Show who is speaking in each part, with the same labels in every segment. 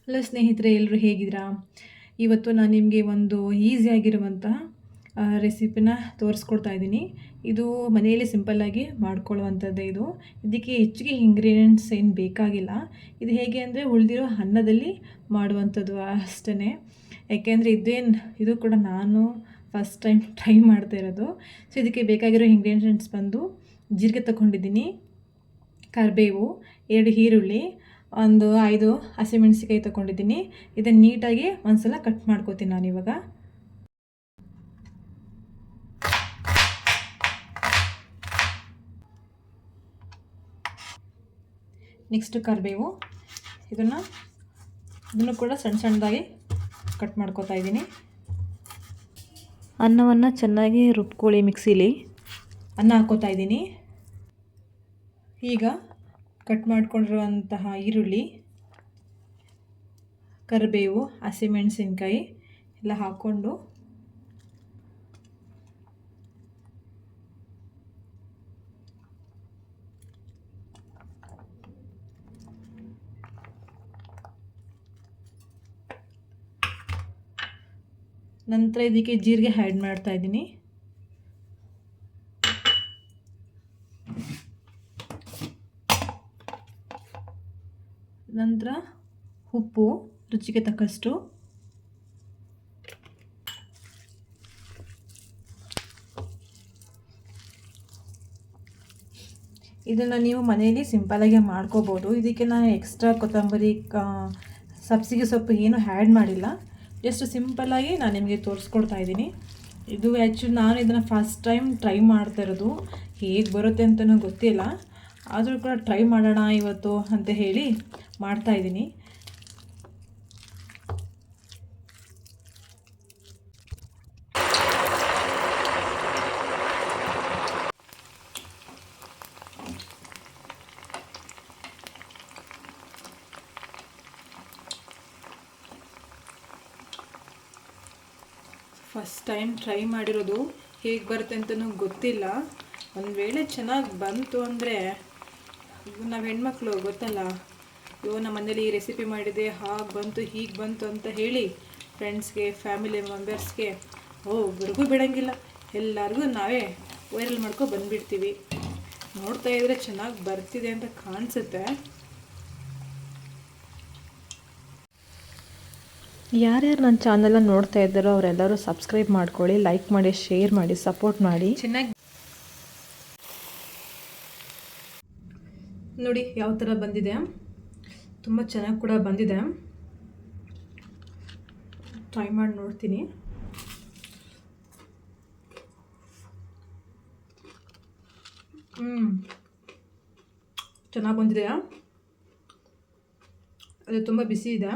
Speaker 1: Hello ಸ್ನೇಹಿತರೆ, ಎಲ್ಲರೂ ಹೇಗಿದ್ದೀರಾ? ಇವತ್ತು ನಾನು ನಿಮಗೆ ಒಂದು ಈಸಿಯಾಗಿರುವಂತಹ ರೆಸಿಪಿನ ತೋರಿಸ್ಕೊಡ್ತಾ ಇದ್ದೀನಿ. ಇದು ಮನೆಯಲ್ಲಿ ಸಿಂಪಲ್ಲಾಗಿ ಮಾಡ್ಕೊಳ್ಳುವಂಥದ್ದೇ. ಇದಕ್ಕೆ ಹೆಚ್ಚಿಗೆ ಇಂಗ್ರೀಡಿಯೆಂಟ್ಸ್ ಏನು ಬೇಕಾಗಿಲ್ಲ. ಇದು ಹೇಗೆ ಅಂದರೆ ಉಳಿದಿರೋ ಅನ್ನದಲ್ಲಿ ಮಾಡುವಂಥದ್ದು ಅಷ್ಟೇ. ಯಾಕೆಂದರೆ ಇದು ಕೂಡ ನಾನು ಫಸ್ಟ್ ಟೈಮ್ ಟ್ರೈ ಮಾಡ್ತಾ ಇರೋದು. ಸೊ ಇದಕ್ಕೆ ಬೇಕಾಗಿರೋ ಇಂಗ್ರೀಡಿಯೆಂಟ್ಸ್ ಬಂದು ಜೀರಿಗೆ ತಗೊಂಡಿದ್ದೀನಿ, ಕರಿಬೇವು, 2 ಈರುಳ್ಳಿ, ಒಂದು 5 ಹಸಿಮೆಣಸಿಕಾಯಿ ತೊಗೊಂಡಿದ್ದೀನಿ. ಇದನ್ನು ನೀಟಾಗಿ ಒಂದ್ಸಲ ಕಟ್ ಮಾಡ್ಕೋತೀನಿ ನಾನಿವಾಗ. ನೆಕ್ಸ್ಟ್ ಕರಿಬೇವು, ಇದನ್ನು ಕೂಡ ಸಣ್ಣ ಸಣ್ಣದಾಗಿ ಕಟ್ ಮಾಡ್ಕೋತಾ ಇದ್ದೀನಿ. ಅನ್ನವನ್ನು ಚೆನ್ನಾಗಿ ರುಬ್ಕೊಳ್ಳಿ. ಮಿಕ್ಸಿಲಿ ಅನ್ನ ಹಾಕೋತಾ ಇದ್ದೀನಿ. ಈಗ ಕಟ್ ಮಾಡ್ಕೊಂಡಿರುವಂತಹ ಈರುಳ್ಳಿ, ಕರಿಬೇವು, ಹಸಿಮೆಣಸಿನ್ಕಾಯಿ ಎಲ್ಲ ಹಾಕ್ಕೊಂಡು ನಂತರ ಇದಕ್ಕೆ ಜೀರಿಗೆ ಆ್ಯಡ್ ಮಾಡ್ತಾ ಇದ್ದೀನಿ. ನಂತರ ಉಪ್ಪು ರುಚಿಗೆ ತಕ್ಕಷ್ಟು, ಇದನ್ನು ನೀವು ಮನೆಯಲ್ಲಿ ಸಿಂಪಲಾಗಿ ಮಾಡ್ಕೋಬೋದು. ಇದಕ್ಕೆ ನಾನು ಎಕ್ಸ್ಟ್ರಾ ಕೊತ್ತಂಬರಿ, ಸಬ್ಸಿಗೆ ಸೊಪ್ಪು ಏನು ಆ್ಯಡ್ ಮಾಡಿಲ್ಲ. ಜಸ್ಟ್ ಸಿಂಪಲ್ಲಾಗಿ ನಾನು ನಿಮಗೆ ತೋರಿಸ್ಕೊಡ್ತಾ ಇದ್ದೀನಿ. ಇದು ಆ್ಯಕ್ಚುಲಿ ನಾನು ಇದನ್ನು ಫಸ್ಟ್ ಟೈಮ್ ಟ್ರೈ ಮಾಡ್ತಾ ಇರೋದು. ಹೇಗೆ ಬರುತ್ತೆ ಅಂತಲೂ ಗೊತ್ತಿಲ್ಲ, ಆದರೂ ಕೂಡ ಟ್ರೈ ಮಾಡೋಣ ಇವತ್ತು ಅಂತ ಹೇಳಿ ಮಾಡ್ತಾಯಿದ್ದೀನಿ. ಫಸ್ಟ್ ಟೈಮ್ ಟ್ರೈ ಮಾಡಿರೋದು, ಹೇಗೆ ಬರುತ್ತೆ ಅಂತಲೂ ಗೊತ್ತಿಲ್ಲ. ಒಂದು ವೇಳೆ ಚೆನ್ನಾಗಿ ಬಂತು ಅಂದರೆ, ನಾವು ಹೆಣ್ಮಕ್ಳು ಗೊತ್ತಲ್ಲ, ನಮ್ಮ ಮನೇಲಿ ಈ ರೆಸಿಪಿ ಮಾಡಿದೆ, ಹಾಗೆ ಬಂತು ಹೀಗೆ ಬಂತು ಅಂತ ಹೇಳಿ ಫ್ರೆಂಡ್ಸ್ಗೆ, ಫ್ಯಾಮಿಲಿ ಮೆಂಬರ್ಸ್ಗೆ ಒಬ್ರಿಗೂ ಬಿಡೋಂಗಿಲ್ಲ. ಎಲ್ಲರಿಗೂ ನಾವೇ ವೈರಲ್ ಮಾಡ್ಕೊ ಬಂದುಬಿಡ್ತೀವಿ. ನೋಡ್ತಾ ಇದ್ರೆ ಚೆನ್ನಾಗಿ ಬರ್ತಿದೆ ಅಂತ ಕಾಣಿಸುತ್ತೆ. ಯಾರ್ಯಾರು ನನ್ನ ಚಾನಲ್ನ ನೋಡ್ತಾ ಇದ್ದಾರೋ ಅವರೆಲ್ಲರೂ ಸಬ್ಸ್ಕ್ರೈಬ್ ಮಾಡ್ಕೊಳ್ಳಿ, ಲೈಕ್ ಮಾಡಿ, ಶೇರ್ ಮಾಡಿ, ಸಪೋರ್ಟ್ ಮಾಡಿ. ಚೆನ್ನಾಗಿ ನೋಡಿ ಯಾವ ಥರ ಬಂದಿದೆ. ತುಂಬ ಚೆನ್ನಾಗಿ ಕೂಡ ಬಂದಿದೆ. ಟ್ರೈ ಮಾಡಿ ನೋಡ್ತೀನಿ. ಚೆನ್ನಾಗಿ ಬಂದಿದೆ. ಅದು ತುಂಬ ಬಿಸಿ ಇದೆ.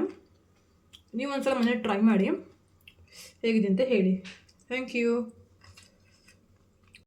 Speaker 1: ನೀವು ಒಂದ್ಸಲ ಮನೇಲಿ ಟ್ರೈ ಮಾಡಿ, ಹೇಗಿದೆ ಅಂತ ಹೇಳಿ. Thank you.